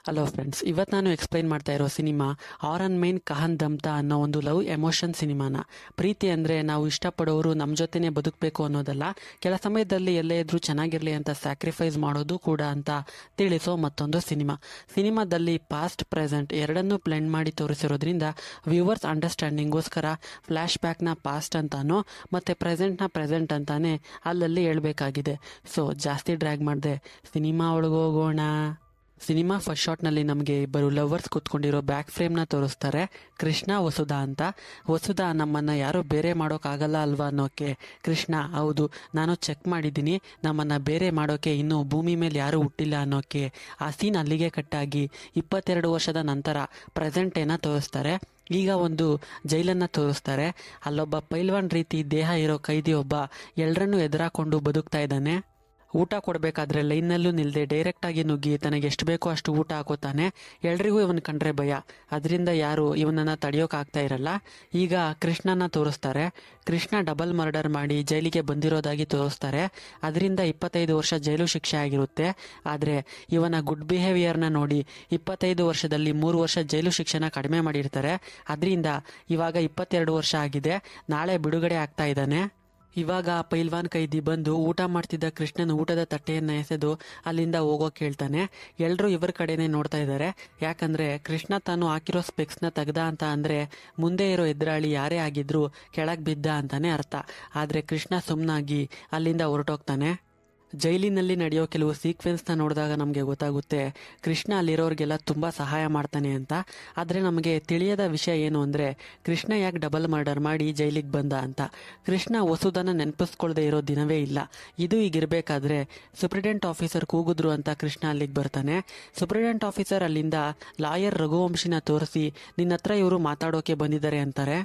Hello friends, ಇವತ್ತು ನಾನು explain ಮಾಡ್ತಾ ಇರೋ ಸಿನಿಮಾ ಆರನ್ ಮೈನ್ ಕಹನ್ ದಮ್ತಾ ಅನ್ನೋ ಒಂದು ಲವ್ ಎಮೋಷನ್ ಸಿನಿಮಾನ. ಪ್ರೀತಿ ಅಂದರೆ ನಾವು ಇಷ್ಟಪಡೋರು ನಮ್ಮ ಜೊತೆನೇ ಬದುಕಬೇಕು ಅನ್ನೋದಲ್ಲ, ಕೆಲ ಸಮಯದಲ್ಲಿ ಎಲ್ಲೇ ಇದ್ರೂ ಚೆನ್ನಾಗಿರಲಿ ಅಂತ ಸ್ಯಾಕ್ರಿಫೈಸ್ ಮಾಡೋದು ಕೂಡ ಅಂತ ತಿಳಿಸೋ ಮತ್ತೊಂದು ಸಿನಿಮಾದಲ್ಲಿ ಪಾಸ್ಟ್ ಪ್ರೆಸೆಂಟ್ ಎರಡನ್ನೂ ಬ್ಲೆಂಡ್ ಮಾಡಿ ತೋರಿಸಿರೋದ್ರಿಂದ ವ್ಯೂವರ್ಸ್ ಅಂಡರ್ಸ್ಟ್ಯಾಂಡಿಂಗೋಸ್ಕರ ಫ್ಲ್ಯಾಶ್ ಬ್ಯಾಕ್ನ ಪಾಸ್ಟ್ ಅಂತಾನೋ ಮತ್ತೆ ಪ್ರೆಸೆಂಟ್ನ ಪ್ರೆಸೆಂಟ್ ಅಂತಾನೆ ಅಲ್ಲಲ್ಲಿ ಹೇಳ್ಬೇಕಾಗಿದೆ. ಸೊ ಜಾಸ್ತಿ ಡ್ರ್ಯಾಗ್ ಮಾಡಿದೆ ಸಿನಿಮಾ ಒಳಗೋಗೋಣ. ಸಿನಿಮಾ ಫಸ್ಟ್ ಶಾಟ್ನಲ್ಲಿ ನಮಗೆ ಇಬ್ಬರು ಲವರ್ಸ್ ಕೂತ್ಕೊಂಡಿರೋ ಬ್ಯಾಕ್ ಫ್ರೇಮ್ನ ತೋರಿಸ್ತಾರೆ. ಕೃಷ್ಣ ವಸುಧಾ ಅಂತ. ವಸುಧಾ ನಮ್ಮನ್ನ ಯಾರು ಬೇರೆ ಮಾಡೋಕ್ಕಾಗಲ್ಲ ಅಲ್ವಾ ಅನ್ನೋಕೆ ಕೃಷ್ಣ, ಹೌದು ನಾನು ಚೆಕ್ ಮಾಡಿದ್ದೀನಿ, ನಮ್ಮನ್ನ ಬೇರೆ ಮಾಡೋಕೆ ಇನ್ನೂ ಭೂಮಿ ಮೇಲೆ ಯಾರು ಹುಟ್ಟಿಲ್ಲ ಅನ್ನೋಕೆ. ಆ ಸೀನ್ ಅಲ್ಲಿಗೆ ಕಟ್ಟಾಗಿ 22 ವರ್ಷದ ನಂತರ ಪ್ರೆಸೆಂಟೇನ ತೋರಿಸ್ತಾರೆ. ಈಗ ಒಂದು ಜೈಲನ್ನ ತೋರಿಸ್ತಾರೆ. ಅಲ್ಲೊಬ್ಬ ಪೈಲ್ವಾನ್ ರೀತಿ ದೇಹ ಇರೋ ಕೈದಿ ಒಬ್ಬ ಎಲ್ಲರನ್ನೂ ಎದುರಾಕೊಂಡು ಬದುಕ್ತಾ ಇದ್ದಾನೆ. ಊಟ ಕೊಡಬೇಕಾದ್ರೆ ಲೈನ್ನಲ್ಲೂ ನಿಲ್ಲದೆ ಡೈರೆಕ್ಟ್ ಆಗಿ ನುಗ್ಗಿ ತನಗೆ ಎಷ್ಟು ಬೇಕೋ ಅಷ್ಟು ಊಟ ಹಾಕೋತಾನೆ. ಎಲ್ರಿಗೂ ಇವನ್ ಕಂಡ್ರೆ ಭಯ, ಅದರಿಂದ ಯಾರು ಇವನನ್ನ ತಡೆಯೋಕ್ಕಾಗ್ತಾ ಇರಲ್ಲ. ಈಗ ಕೃಷ್ಣನ ತೋರಿಸ್ತಾರೆ. ಕೃಷ್ಣ ಡಬಲ್ ಮರ್ಡರ್ ಮಾಡಿ ಜೈಲಿಗೆ ಬಂದಿರೋದಾಗಿ ತೋರಿಸ್ತಾರೆ. ಅದರಿಂದ 25 ವರ್ಷ ಜೈಲು ಶಿಕ್ಷೆ ಆಗಿರುತ್ತೆ. ಆದರೆ ಇವನ ಗುಡ್ ಬಿಹೇವಿಯರ್ನ ನೋಡಿ 25 ವರ್ಷದಲ್ಲಿ 3 ವರ್ಷ ಜೈಲು ಶಿಕ್ಷೆನ ಕಡಿಮೆ ಮಾಡಿರ್ತಾರೆ. ಅದರಿಂದ ಇವಾಗ 22 ವರ್ಷ ಆಗಿದೆ. ನಾಳೆ ಬಿಡುಗಡೆ ಆಗ್ತಾ ಇದ್ದಾನೆ. ಇವಾಗ ಪೈಲ್ವಾನ್ ಕೈದಿ ಬಂದು ಊಟ ಮಾಡ್ತಿದ್ದ ಕೃಷ್ಣನ ಊಟದ ತಟ್ಟೆಯನ್ನ ಎಸೆದು ಅಲ್ಲಿಂದ ಹೋಗೋಕೆ ಹೇಳ್ತಾನೆ. ಎಲ್ರೂ ಇವರ ಕಡೆನೆ ನೋಡ್ತಾ ಇದ್ದಾರೆ. ಯಾಕಂದ್ರೆ ಕೃಷ್ಣ ತಾನು ಹಾಕಿರೋ ಸ್ಪೆಕ್ಸ್ನ ತೆಗ್ದ ಅಂತ ಅಂದ್ರೆ ಮುಂದೆ ಇರೋ ಎದುರಾಳಿ ಯಾರೇ ಆಗಿದ್ರು ಕೆಳಗ್ ಬಿದ್ದ ಅಂತಾನೆ ಅರ್ಥ. ಆದ್ರೆ ಕೃಷ್ಣ ಸುಮ್ನಾಗಿ ಅಲ್ಲಿಂದ ಹೊರಟೋಗ್ತಾನೆ. ಜೈಲಿನಲ್ಲಿ ನಡೆಯೋ ಕೆಲವು ಸೀಕ್ವೆನ್ಸ್ನ ನೋಡಿದಾಗ ನಮಗೆ ಗೊತ್ತಾಗುತ್ತೆ ಕೃಷ್ಣ ಅಲ್ಲಿರೋರಿಗೆಲ್ಲ ತುಂಬ ಸಹಾಯ ಮಾಡ್ತಾನೆ ಅಂತ. ಆದರೆ ನಮಗೆ ತಿಳಿಯದ ವಿಷಯ ಏನು ಅಂದರೆ ಕೃಷ್ಣ ಯಾಕೆ ಡಬಲ್ ಮರ್ಡರ್ ಮಾಡಿ ಜೈಲಿಗೆ ಬಂದ ಅಂತ. ಕೃಷ್ಣ ವಸುಧನ ನೆನಪಿಸ್ಕೊಳ್ದೆ ಇರೋ ದಿನವೇ ಇಲ್ಲ. ಇದು ಈಗಿರ್ಬೇಕಾದ್ರೆ ಸೂಪ್ರಿಡೆಂಟ್ ಆಫೀಸರ್ ಕೂಗಿದ್ರು ಅಂತ ಕೃಷ್ಣ ಅಲ್ಲಿಗೆ ಬರ್ತಾನೆ. ಸೂಪ್ರಿಡೆಂಟ್ ಆಫೀಸರ್ ಅಲ್ಲಿಂದ ಲಾಯರ್ ರಘುವಂಶಿನ ತೋರಿಸಿ ನಿನ್ನ ಹತ್ರ ಇವರು ಮಾತಾಡೋಕೆ ಬಂದಿದ್ದಾರೆ ಅಂತಾರೆ.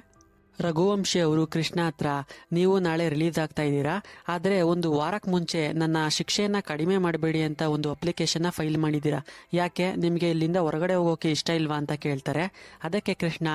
ರಘುವಂಶಿ ಅವರು ಕೃಷ್ಣ ಹತ್ರ, ನೀವು ನಾಳೆ ರಿಲೀಸ್ ಆಗ್ತಾ ಇದ್ದೀರಾ, ಆದರೆ ಒಂದು ವಾರಕ್ಕೆ ಮುಂಚೆ ನನ್ನ ಶಿಕ್ಷೆಯನ್ನ ಕಡಿಮೆ ಮಾಡಬೇಡಿ ಅಂತ ಒಂದು ಅಪ್ಲಿಕೇಶನ್ನ ಫೈಲ್ ಮಾಡಿದ್ದೀರಾ, ಯಾಕೆ ನಿಮಗೆ ಇಲ್ಲಿಂದ ಹೊರಗಡೆ ಹೋಗೋಕೆ ಇಷ್ಟ ಇಲ್ವಾ ಅಂತ ಕೇಳ್ತಾರೆ. ಅದಕ್ಕೆ ಕೃಷ್ಣ,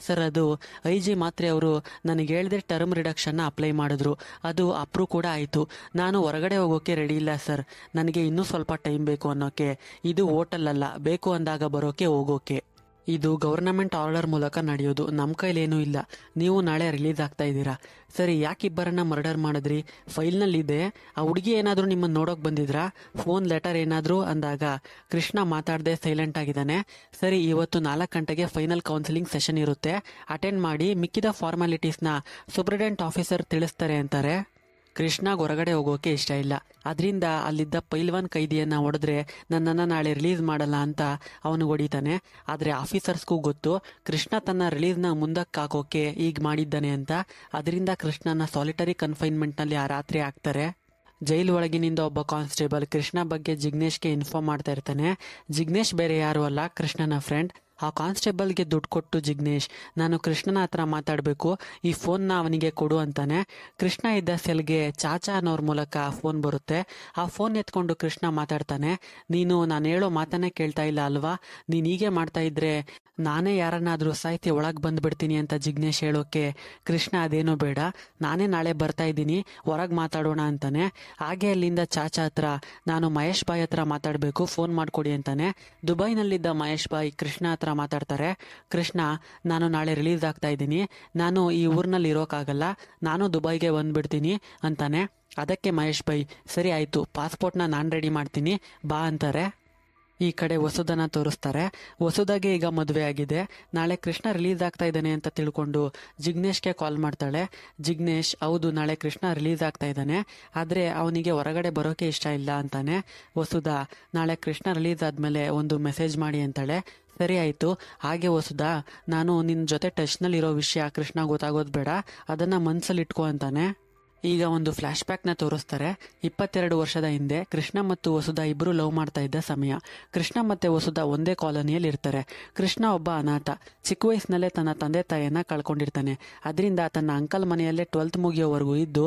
ಸರ್ ಅದು IG ಮಾತ್ರೆ ಅವರು ನನಗೆ ಹೇಳ್ದೆ ಟರ್ಮ್ ರಿಡಕ್ಷನ್ನ ಅಪ್ಲೈ ಮಾಡಿದ್ರು, ಅದು ಅಪ್ರೂವ್ ಕೂಡ ಆಯಿತು. ನಾನು ಹೊರಗಡೆ ಹೋಗೋಕೆ ರೆಡಿ ಇಲ್ಲ ಸರ್, ನನಗೆ ಇನ್ನೂ ಸ್ವಲ್ಪ ಟೈಮ್ ಬೇಕು ಅನ್ನೋಕೆ. ಇದು ಹೋಟೆಲ್ ಅಲ್ಲ, ಬೇಕು ಅಂದಾಗ ಬರೋಕೆ ಹೋಗೋಕೆ. ಇದು ಗವರ್ನಮೆಂಟ್ ಆರ್ಡರ್ ಮೂಲಕ ನಡೆಯೋದು, ನಮ್ಮ ಕೈಲೇನೂ ಇಲ್ಲ. ನೀವು ನಾಳೆ ರಿಲೀಸ್ ಆಗ್ತಾ ಇದ್ದೀರಾ. ಸರಿ, ಯಾಕೆ ಇಬ್ಬರನ್ನ ಮರ್ಡರ್ ಮಾಡಿದ್ರಿ? ಫೈಲ್ನಲ್ಲಿದೆ. ಆ ಹುಡುಗಿ ಏನಾದರೂ ನಿಮ್ಮನ್ನು ನೋಡೋಕೆ ಬಂದಿದ್ರಾ? ಫೋನ್ ಲೆಟರ್ ಏನಾದರೂ ಅಂದಾಗ ಕೃಷ್ಣ ಮಾತಾಡದೆ ಸೈಲೆಂಟ್ ಆಗಿದ್ದಾನೆ. ಸರಿ, ಇವತ್ತು 4 ಗಂಟೆಗೆ ಫೈನಲ್ ಕೌನ್ಸಿಲಿಂಗ್ ಸೆಷನ್ ಇರುತ್ತೆ, ಅಟೆಂಡ್ ಮಾಡಿ, ಮಿಕ್ಕಿದ ಫಾರ್ಮಾಲಿಟೀಸ್ನ ಸೂಪ್ರಿಡೆಂಟ್ ಆಫೀಸರ್ ತಿಳಿಸ್ತಾರೆ ಅಂತಾರೆ. ಕೃಷ್ಣಾಗ್ ಹೊರಗಡೆ ಹೋಗೋಕೆ ಇಷ್ಟ ಇಲ್ಲ. ಅದರಿಂದ ಅಲ್ಲಿದ್ದ ಪೈಲ್ವಾನ್ ಕೈದಿಯನ್ನ ಹೊಡೆದ್ರೆ ನನ್ನನ್ನು ನಾಳೆ ರಿಲೀಸ್ ಮಾಡಲ್ಲ ಅಂತ ಅವನು ಹೊಡಿತಾನೆ. ಆದರೆ ಆಫೀಸರ್ಸ್ಗೂ ಗೊತ್ತು ಕೃಷ್ಣ ತನ್ನ ರಿಲೀಸ್ನ ಮುಂದಕ್ಕೆ ಹಾಕೋಕೆ ಈಗ ಮಾಡಿದ್ದಾನೆ ಅಂತ. ಅದರಿಂದ ಕೃಷ್ಣನ ಸಾಲಿಟರಿ ಕನ್ಫೈನ್ಮೆಂಟ್ನಲ್ಲಿ ಆ ರಾತ್ರಿ ಹಾಕ್ತಾರೆ. ಜೈಲು ಒಳಗಿನಿಂದ ಒಬ್ಬ ಕಾನ್ಸ್ಟೇಬಲ್ ಕೃಷ್ಣ ಬಗ್ಗೆ ಜಿಗ್ನೇಶ್ಗೆ ಇನ್ಫಾರ್ಮ್ ಮಾಡ್ತಾ ಇರ್ತಾನೆ. ಜಿಗ್ನೇಶ್ ಬೇರೆ ಯಾರು ಅಲ್ಲ, ಕೃಷ್ಣನ ಫ್ರೆಂಡ್. ಆ ಕಾನ್ಸ್ಟೇಬಲ್ಗೆ ದುಡ್ಡು ಕೊಟ್ಟು ಜಿಗ್ನೇಶ್, ನಾನು ಕೃಷ್ಣನ ಹತ್ರ ಮಾತಾಡಬೇಕು, ಈ ಫೋನ್ನ ಅವನಿಗೆ ಕೊಡು ಅಂತಾನೆ. ಕೃಷ್ಣ ಇದ್ದ ಸೆಲ್ಗೆ ಚಾಚಾ ಅನ್ನೋರ್ ಮೂಲಕ ಫೋನ್ ಬರುತ್ತೆ. ಆ ಫೋನ್ ಎತ್ಕೊಂಡು ಕೃಷ್ಣ ಮಾತಾಡ್ತಾನೆ. ನೀನು ನಾನು ಹೇಳೋ ಮಾತನ್ನೇ ಕೇಳ್ತಾ ಇಲ್ಲ ಅಲ್ವಾ, ನೀನು ಹೀಗೆ ಮಾಡ್ತಾ ಇದ್ರೆ ನಾನೇ ಯಾರನ್ನಾದ್ರೂ ಸಾಯ್ತಿ ಒಳಗೆ ಬಂದ್ಬಿಡ್ತೀನಿ ಅಂತ ಜಿಗ್ನೇಶ್ ಹೇಳೋಕೆ ಕೃಷ್ಣ, ಅದೇನೋ ಬೇಡ, ನಾನೇ ನಾಳೆ ಬರ್ತಾ ಇದ್ದೀನಿ, ಹೊರಗೆ ಮಾತಾಡೋಣ ಅಂತಾನೆ. ಹಾಗೆ ಅಲ್ಲಿಂದ ಚಾಚಾ ಹತ್ರ, ನಾನು ಮಹೇಶ್ ಬಾಯ್ ಹತ್ರ ಮಾತಾಡಬೇಕು, ಫೋನ್ ಮಾಡ್ಕೊಡಿ ಅಂತಾನೆ. ದುಬೈನಲ್ಲಿದ್ದ ಮಹೇಶ್ ಬಾಯ್ ಕೃಷ್ಣ ಹತ್ರ ಮಾತಾಡ್ತಾರೆ. ಕೃಷ್ಣ, ನಾನು ನಾಳೆ ರಿಲೀಸ್ ಆಗ್ತಾ ಇದ್ದೀನಿ, ನಾನು ಈ ಊರಿನಲ್ಲಿ ಇರೋಕ್ಕಾಗಲ್ಲ, ನಾನು ದುಬೈಗೆ ಬಂದ್ಬಿಡ್ತೀನಿ ಅಂತಾನೆ. ಅದಕ್ಕೆ ಮಹೇಶ್ ಬಾಯ್, ಸರಿ ಆಯಿತು, ಪಾಸ್ಪೋರ್ಟ್ನ ನಾನು ರೆಡಿ ಮಾಡ್ತೀನಿ, ಬಾ ಅಂತಾರೆ. ಈ ಕಡೆ ವಸುಧನ ತೋರಿಸ್ತಾರೆ. ವಸುಧಾಗೆ ಈಗ ಮದುವೆ ಆಗಿದೆ. ನಾಳೆ ಕೃಷ್ಣ ರಿಲೀಸ್ ಆಗ್ತಾ ಇದ್ದಾನೆ ಅಂತ ತಿಳ್ಕೊಂಡು ಜಿಗ್ನೇಶ್ಗೆ ಕಾಲ್ ಮಾಡ್ತಾಳೆ. ಜಿಗ್ನೇಶ್, ಹೌದು ನಾಳೆ ಕೃಷ್ಣ ರಿಲೀಸ್ ಆಗ್ತಾ ಇದ್ದಾನೆ, ಆದರೆ ಅವನಿಗೆ ಹೊರಗಡೆ ಬರೋಕೆ ಇಷ್ಟ ಇಲ್ಲ ಅಂತಾನೆ. ವಸುಧಾ, ನಾಳೆ ಕೃಷ್ಣ ರಿಲೀಸ್ ಆದಮೇಲೆ ಒಂದು ಮೆಸೇಜ್ ಮಾಡಿ ಅಂತಾಳೆ. ಸರಿ ಆಯಿತು. ಹಾಗೆ ವಸುಧಾ, ನಾನು ನಿನ್ನ ಜೊತೆ ಟಚ್ನಲ್ಲಿರೋ ವಿಷಯ ಕೃಷ್ಣ ಗೊತ್ತಾಗೋದು ಬೇಡ, ಅದನ್ನು ಮನಸ್ಸಲ್ಲಿ ಇಟ್ಕೋ ಅಂತಾನೆ. ಈಗ ಒಂದು ಫ್ಲ್ಯಾಶ್ ಬ್ಯಾಕ್ನ ತೋರಿಸ್ತಾರೆ. 22 ವರ್ಷದ ಹಿಂದೆ ಕೃಷ್ಣ ಮತ್ತು ವಸುಧಾ ಇಬ್ಬರು ಲವ್ ಮಾಡ್ತಾ ಇದ್ದ ಸಮಯ. ಕೃಷ್ಣ ಮತ್ತೆ ವಸುಧಾ ಒಂದೇ ಕಾಲೋನಿಯಲ್ಲಿ ಇರ್ತಾರೆ. ಕೃಷ್ಣ ಒಬ್ಬ ಅನಾಥ. ಚಿಕ್ಕ ವಯಸ್ಸಿನಲ್ಲೇ ತನ್ನ ತಂದೆ ತಾಯಿಯನ್ನ ಕಳ್ಕೊಂಡಿರ್ತಾನೆ. ಅದರಿಂದ ತನ್ನ ಅಂಕಲ್ ಮನೆಯಲ್ಲೇ 12th ಮುಗಿಯೋವರೆಗೂ ಇದ್ದು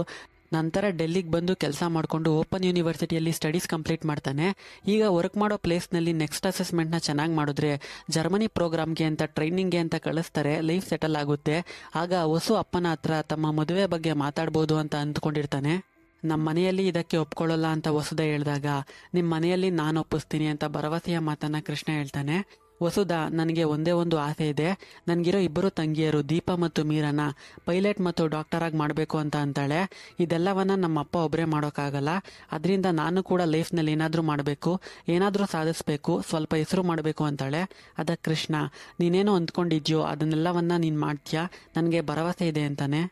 ನಂತರ ಡೆಲ್ಲಿಗೆ ಬಂದು ಕೆಲಸ ಮಾಡಿಕೊಂಡು ಓಪನ್ ಯೂನಿವರ್ಸಿಟಿಯಲ್ಲಿ ಸ್ಟಡೀಸ್ ಕಂಪ್ಲೀಟ್ ಮಾಡ್ತಾನೆ. ಈಗ ವರ್ಕ್ ಮಾಡೋ ಪ್ಲೇಸ್ನಲ್ಲಿ ನೆಕ್ಸ್ಟ್ ಅಸೆಸ್ಮೆಂಟ್ನ ಚೆನ್ನಾಗಿ ಮಾಡಿದ್ರೆ ಜರ್ಮನಿ ಪ್ರೋಗ್ರಾಮ್ಗೆ ಅಂತ ಟ್ರೈನಿಂಗ್ಗೆ ಅಂತ ಕಳಿಸ್ತಾರೆ, ಲೈಫ್ ಸೆಟಲ್ ಆಗುತ್ತೆ. ಆಗ ವಸು ಅಪ್ಪನ ಹತ್ರ ತಮ್ಮ ಮದುವೆ ಬಗ್ಗೆ ಮಾತಾಡ್ಬೋದು ಅಂತ ಅಂದ್ಕೊಂಡಿರ್ತಾನೆ. ನಮ್ಮ ಮನೆಯಲ್ಲಿ ಇದಕ್ಕೆ ಒಪ್ಕೊಳ್ಳಲ್ಲ ಅಂತ ವಸುಧ ಹೇಳಿದಾಗ ನಿಮ್ಮ ಮನೆಯಲ್ಲಿ ನಾನು ಒಪ್ಪಿಸ್ತೀನಿ ಅಂತ ಭರವಸೆಯ ಮಾತನ್ನ ಕೃಷ್ಣ ಹೇಳ್ತಾನೆ. ವಸುಧ, ನನಗೆ ಒಂದೇ ಒಂದು ಆಸೆ ಇದೆ. ನನಗಿರೋ ಇಬ್ಬರು ತಂಗಿಯರು ದೀಪ ಮತ್ತು ಮೀರನ ಪೈಲಟ್ ಮತ್ತು ಡಾಕ್ಟರ್ ಆಗಿ ಮಾಡಬೇಕು ಅಂತ ಅಂತಾಳೆ. ಇದೆಲ್ಲವನ್ನ ನಮ್ಮ ಅಪ್ಪ ಒಬ್ಬರೇ ಮಾಡೋಕ್ಕಾಗಲ್ಲ. ಅದರಿಂದ ನಾನು ಕೂಡ ಲೈಫ್ನಲ್ಲಿ ಏನಾದರೂ ಮಾಡಬೇಕು, ಏನಾದರೂ ಸಾಧಿಸಬೇಕು, ಸ್ವಲ್ಪ ಹೆಸರು ಮಾಡಬೇಕು ಅಂತಾಳೆ. ಅದಕ್ಕೆ ಕೃಷ್ಣ, ನೀನೇನೋ ಅಂದ್ಕೊಂಡಿದ್ಯೋ ಅದನ್ನೆಲ್ಲವನ್ನ ನೀನು ಮಾಡ್ತೀಯಾ, ನನಗೆ ಭರವಸೆ ಇದೆ ಅಂತಾನೆ.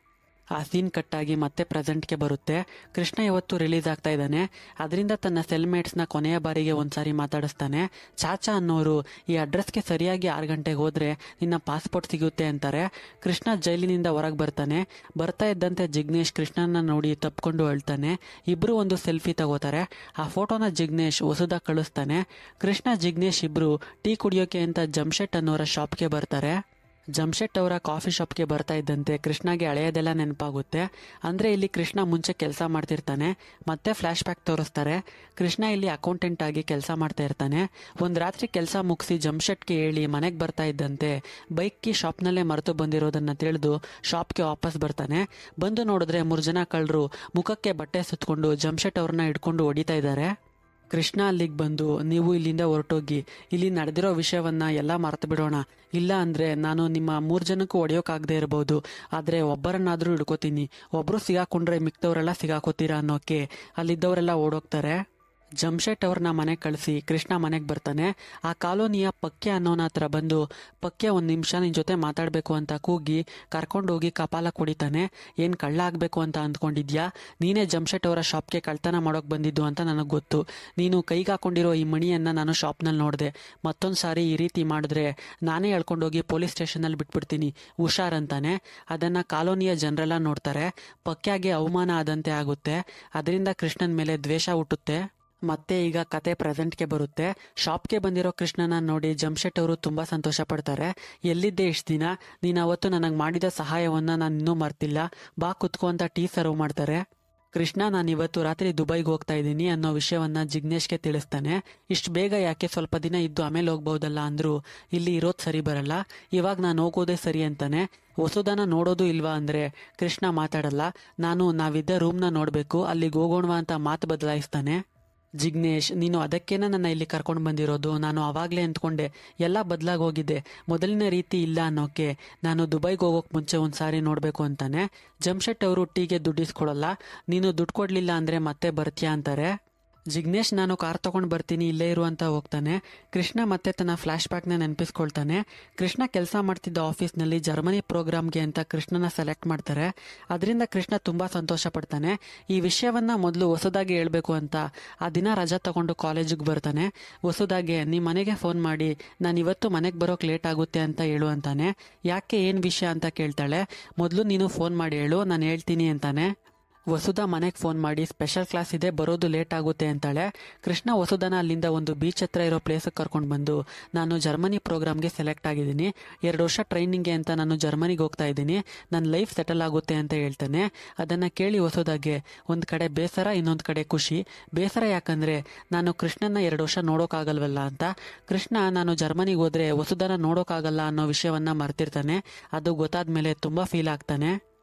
ಆ ಸೀನ್ ಕಟ್ಟಾಗಿ ಮತ್ತೆ ಪ್ರೆಸೆಂಟ್ಗೆ ಬರುತ್ತೆ. ಕೃಷ್ಣ ಇವತ್ತು ರಿಲೀಸ್ ಆಗ್ತಾ ಇದ್ದಾನೆ. ಅದರಿಂದ ತನ್ನ ಸೆಲ್ಮೇಟ್ಸ್ನ ಕೊನೆಯ ಬಾರಿಗೆ ಒಂದ್ಸಾರಿ ಮಾತಾಡಿಸ್ತಾನೆ. ಚಾಚಾ ಅನ್ನೋರು ಈ ಅಡ್ರೆಸ್ಗೆ ಸರಿಯಾಗಿ 6 ಗಂಟೆಗೆ ಹೋದ್ರೆ ನಿನ್ನ ಪಾಸ್ಪೋರ್ಟ್ ಸಿಗುತ್ತೆ ಅಂತಾರೆ. ಕೃಷ್ಣ ಜೈಲಿನಿಂದ ಹೊರಗೆ ಬರ್ತಾನೆ. ಬರ್ತಾ ಇದ್ದಂತೆ ಜಿಗ್ನೇಶ್ ಕೃಷ್ಣನ ನೋಡಿ ತಪ್ಕೊಂಡು ಅಳ್ತಾನೆ. ಇಬ್ರು ಒಂದು ಸೆಲ್ಫಿ ತಗೋತಾರೆ. ಆ ಫೋಟೋನ ಜಿಗ್ನೇಶ್ ವಸುಧ ಕಳಿಸ್ತಾನೆ. ಕೃಷ್ಣ ಜಿಗ್ನೇಶ್ ಇಬ್ರು ಟೀ ಕುಡಿಯೋಕೆ ಅಂತ ಜಮ್ಶೆಟ್ ಅನ್ನೋರ ಶಾಪ್ಗೆ ಬರ್ತಾರೆ. ಜಮ್ಶೆಟ್ ಅವರ ಕಾಫಿ ಶಾಪ್ಗೆ ಬರ್ತಾ ಇದ್ದಂತೆ ಕೃಷ್ಣಗೆ ಹಳೆಯದೆಲ್ಲ ನೆನಪಾಗುತ್ತೆ. ಅಂದ್ರೆ ಇಲ್ಲಿ ಕೃಷ್ಣ ಮುಂಚೆ ಕೆಲಸ ಮಾಡ್ತಿರ್ತಾನೆ. ಮತ್ತೆ ಫ್ಲಾಶ್ ಬ್ಯಾಕ್ ತೋರಿಸ್ತಾರೆ. ಕೃಷ್ಣ ಇಲ್ಲಿ ಅಕೌಂಟೆಂಟ್ ಆಗಿ ಕೆಲಸ ಮಾಡ್ತಾ ಇರ್ತಾನೆ. ಒಂದ್ ರಾತ್ರಿ ಕೆಲಸ ಮುಗಿಸಿ ಜಮ್ಶೆಟ್ಗೆ ಹೇಳಿ ಮನೆಗೆ ಬರ್ತಾ ಇದ್ದಂತೆ ಬೈಕ್ ಕೀ ಶಾಪ್ನಲ್ಲೇ ಮರೆತು ಬಂದಿರೋದನ್ನ ತಿಳಿದು ಶಾಪ್ಗೆ ವಾಪಸ್ ಬರ್ತಾನೆ. ಬಂದು ನೋಡಿದ್ರೆ 3 ಜನ ಕಳ್ಳರು ಮುಖಕ್ಕೆ ಬಟ್ಟೆ ಸುತ್ತಕೊಂಡು ಜಮ್ಶೆಟ್ ಅವ್ರನ್ನ ಹಿಡ್ಕೊಂಡು ಹೊಡಿತಾ ಇದ್ದಾರೆ. ಕೃಷ್ಣ ಅಲ್ಲಿಗೆ ಬಂದು, ನೀವು ಇಲ್ಲಿಂದ ಹೊರಟೋಗಿ, ಇಲ್ಲಿ ನಡೆದಿರೋ ವಿಷಯವನ್ನ ಎಲ್ಲ ಮರೆತು ಬಿಡೋಣ. ಇಲ್ಲ ಅಂದ್ರೆ ನಾನು ನಿಮ್ಮ 3 ಜನಕ್ಕೂ ಹೊಡೆಯೋಕ್ಕಾಗದೆ ಇರಬಹುದು, ಆದ್ರೆ ಒಬ್ಬರನ್ನಾದ್ರೂ ಹಿಡ್ಕೋತೀನಿ. ಒಬ್ರು ಸಿಗಾಕೊಂಡ್ರೆ ಮಿಕ್ದವರೆಲ್ಲ ಸಿಗಾಕೋತೀರಾ ಅನ್ನೋಕೆ ಅಲ್ಲಿದ್ದವರೆಲ್ಲ ಓಡೋಗ್ತಾರೆ. ಜಮ್ಶೆಟ್ ಅವ್ರನ್ನ ಮನೆಗೆ ಕಳಿಸಿ ಕೃಷ್ಣ ಮನೆಗೆ ಬರ್ತಾನೆ. ಆ ಕಾಲೋನಿಯ ಪಕ್ಯ ಅನ್ನೋನ ಹತ್ರ ಬಂದು, ಪಕ್ಯ 1 ನಿಮಿಷ ನಿನ್ ಜೊತೆ ಮಾತಾಡ್ಬೇಕು ಅಂತ ಕೂಗಿ ಕರ್ಕೊಂಡೋಗಿ ಕಪಾಲ ಕುಡಿತಾನೆ. ಏನ್ ಕಳ್ಳ ಆಗ್ಬೇಕು ಅಂತ ಅಂದ್ಕೊಂಡಿದ್ಯಾ? ನೀನೇ ಜಮ್ಶೆಟ್ ಅವರ ಶಾಪ್ಗೆ ಕಳ್ತನ ಮಾಡೋಕ್ ಬಂದಿದ್ದು ಅಂತ ನನಗೆ ಗೊತ್ತು. ನೀನು ಕೈಗೆ ಹಾಕೊಂಡಿರೋ ಈ ಮಣಿಯನ್ನ ನಾನು ಶಾಪ್ನಲ್ಲಿ ನೋಡಿದೆ. ಮತ್ತೊಂದು ಸಾರಿ ಈ ರೀತಿ ಮಾಡಿದ್ರೆ ನಾನೇ ಹೇಳ್ಕೊಂಡೋಗಿ ಪೊಲೀಸ್ ಸ್ಟೇಷನಲ್ಲಿ ಬಿಟ್ಬಿಡ್ತೀನಿ, ಹುಷಾರ್ ಅಂತಾನೆ. ಅದನ್ನ ಕಾಲೋನಿಯ ಜನರೆಲ್ಲ ನೋಡ್ತಾರೆ. ಪಕ್ಯಾಗೆ ಅವಮಾನ ಆದಂತೆ ಆಗುತ್ತೆ. ಅದರಿಂದ ಕೃಷ್ಣನ್ ಮೇಲೆ ದ್ವೇಷ ಹುಟ್ಟುತ್ತೆ. ಮತ್ತೆ ಈಗ ಕತೆ ಪ್ರೆಸೆಂಟ್ಗೆ ಬರುತ್ತೆ. ಶಾಪ್ಗೆ ಬಂದಿರೋ ಕೃಷ್ಣನ ನೋಡಿ ಜಮ್ಶೆಟ್ ಅವರು ತುಂಬಾ ಸಂತೋಷ ಪಡ್ತಾರೆ. ಎಲ್ಲಿದ್ದೆ ಇಷ್ಟು ದಿನ? ನೀನು ಅವತ್ತು ನನಗೆ ಮಾಡಿದ ಸಹಾಯವನ್ನ ನಾನು ಇನ್ನೂ ಮರ್ತಿಲ್ಲ, ಬಾ ಕುತ್ಕೋ ಅಂತ ಟೀ ಸರ್ವ್ ಮಾಡ್ತಾರೆ. ಕೃಷ್ಣ, ನಾನು ಇವತ್ತು ರಾತ್ರಿ ದುಬೈಗೆ ಹೋಗ್ತಾ ಇದ್ದೀನಿ ಅನ್ನೋ ವಿಷಯವನ್ನ ಜಿಗ್ನೇಶ್ಗೆ ತಿಳಿಸ್ತಾನೆ. ಇಷ್ಟು ಬೇಗ ಯಾಕೆ? ಸ್ವಲ್ಪ ದಿನ ಇದ್ದು ಆಮೇಲೆ ಹೋಗ್ಬಹುದಲ್ಲ ಅಂದ್ರು. ಇಲ್ಲಿ ಇರೋದು ಸರಿ ಬರಲ್ಲ, ಇವಾಗ ನಾನು ಹೋಗೋದೇ ಸರಿ ಅಂತಾನೆ. ವಸುಧನ ನೋಡೋದು ಇಲ್ವಾ ಅಂದ್ರೆ ಕೃಷ್ಣ ಮಾತಾಡಲ್ಲ. ನಾವಿದ್ದ ರೂಮ್ನ ನೋಡ್ಬೇಕು, ಅಲ್ಲಿಗೆ ಹೋಗೋಣವಾ ಅಂತ ಮಾತು ಬದಲಾಯಿಸ್ತಾನೆ. ಜಿಗ್ನೇಶ್, ನೀನು ಅದಕ್ಕೇನ ನನ್ನ ಇಲ್ಲಿ ಕರ್ಕೊಂಡು ಬಂದಿರೋದು? ನಾನು ಅವಾಗ್ಲೇ ಅಂದ್ಕೊಂಡೆ ಎಲ್ಲ ಬದಲಾಗಿ ಹೋಗಿದೆ, ಮೊದಲಿನ ರೀತಿ ಇಲ್ಲ ಅನ್ನೋಕೆ. ನಾನು ದುಬೈಗೆ ಹೋಗೋಕ್ ಮುಂಚೆ ಒಂದ್ಸಾರಿ ನೋಡ್ಬೇಕು ಅಂತಾನೆ. ಜಮ್ಶೆಟ್ ಅವರು ಟೀಗೆ ದುಡ್ಡಿಸ್ಕೊಡಲ್ಲ. ನೀನು ದುಡ್ಡು ಕೊಡ್ಲಿಲ್ಲ ಅಂದ್ರೆ ಮತ್ತೆ ಬರ್ತೀಯಾ ಅಂತಾರೆ. ಜಿಗ್ನೇಶ್, ನಾನು ಕಾರ್ ತಗೊಂಡು ಬರ್ತೀನಿ, ಇಲ್ಲೇ ಇರು ಅಂತ ಹೋಗ್ತಾನೆ. ಕೃಷ್ಣ ಮತ್ತೆ ತನ್ನ ಫ್ಲಾಶ್ ಬ್ಯಾಕ್ನ ನೆನಪಿಸ್ಕೊಳ್ತಾನೆ. ಕೃಷ್ಣ ಕೆಲಸ ಮಾಡ್ತಿದ್ದ ಆಫೀಸ್ನಲ್ಲಿ ಜರ್ಮನಿ ಪ್ರೋಗ್ರಾಮ್ಗೆ ಅಂತ ಕೃಷ್ಣನ ಸೆಲೆಕ್ಟ್ ಮಾಡ್ತಾರೆ. ಅದರಿಂದ ಕೃಷ್ಣ ತುಂಬಾ ಸಂತೋಷ ಪಡ್ತಾನೆ. ಈ ವಿಷಯವನ್ನ ಮೊದಲು ಹೊಸದಾಗಿ ಹೇಳ್ಬೇಕು ಅಂತ ಆ ದಿನ ರಜಾ ತಗೊಂಡು ಕಾಲೇಜಿಗೆ ಬರ್ತಾನೆ. ಹೊಸದಾಗೆ ನಿಮ್ಮ ಮನೆಗೆ ಫೋನ್ ಮಾಡಿ ನಾನು ಇವತ್ತು ಮನೆಗೆ ಬರೋಕ್ ಲೇಟ್ ಆಗುತ್ತೆ ಅಂತ ಹೇಳು ಅಂತಾನೆ. ಯಾಕೆ, ಏನ್ ವಿಷಯ ಅಂತ ಕೇಳ್ತಾಳೆ. ಮೊದಲು ನೀನು ಫೋನ್ ಮಾಡಿ ಹೇಳು, ನಾನು ಹೇಳ್ತೀನಿ ಅಂತಾನೆ. ವಸುಧ ಮನೆಗೆ ಫೋನ್ ಮಾಡಿ ಸ್ಪೆಷಲ್ ಕ್ಲಾಸ್ ಇದೆ, ಬರೋದು ಲೇಟ್ ಆಗುತ್ತೆ ಅಂತಾಳೆ. ಕೃಷ್ಣ ವಸುಧನ ಅಲ್ಲಿಂದ ಒಂದು ಬೀಚ್ ಹತ್ರ ಇರೋ ಪ್ಲೇಸ್ಗೆ ಕರ್ಕೊಂಡು ಬಂದು, ನಾನು ಜರ್ಮನಿ ಪ್ರೋಗ್ರಾಮ್ಗೆ ಸೆಲೆಕ್ಟ್ ಆಗಿದ್ದೀನಿ, 2 ವರ್ಷ ಟ್ರೈನಿಂಗ್ಗೆ ಅಂತ ನಾನು ಜರ್ಮನಿಗೆ ಹೋಗ್ತಾ ಇದ್ದೀನಿ, ನನ್ನ ಲೈಫ್ ಸೆಟಲ್ ಆಗುತ್ತೆ ಅಂತ ಹೇಳ್ತಾನೆ. ಅದನ್ನ ಕೇಳಿ ವಸುಧಾಗೆ ಒಂದ್ ಕಡೆ ಬೇಸರ, ಇನ್ನೊಂದ್ ಕಡೆ ಖುಷಿ. ಬೇಸರ ಯಾಕಂದ್ರೆ ನಾನು ಕೃಷ್ಣನ 2 ವರ್ಷ ನೋಡೋಕ್ಕಾಗಲ್ವಲ್ಲ ಅಂತ. ಕೃಷ್ಣ ನಾನು ಜರ್ಮನಿಗೆ ಹೋದ್ರೆ ವಸುಧನ ನೋಡೋಕ್ಕಾಗಲ್ಲ ಅನ್ನೋ ವಿಷಯವನ್ನ ಮರ್ತಿರ್ತಾನೆ. ಅದು ಗೊತ್ತಾದ್ಮೇಲೆ ತುಂಬಾ ಫೀಲ್ ಆಗ್ತಾನೆ.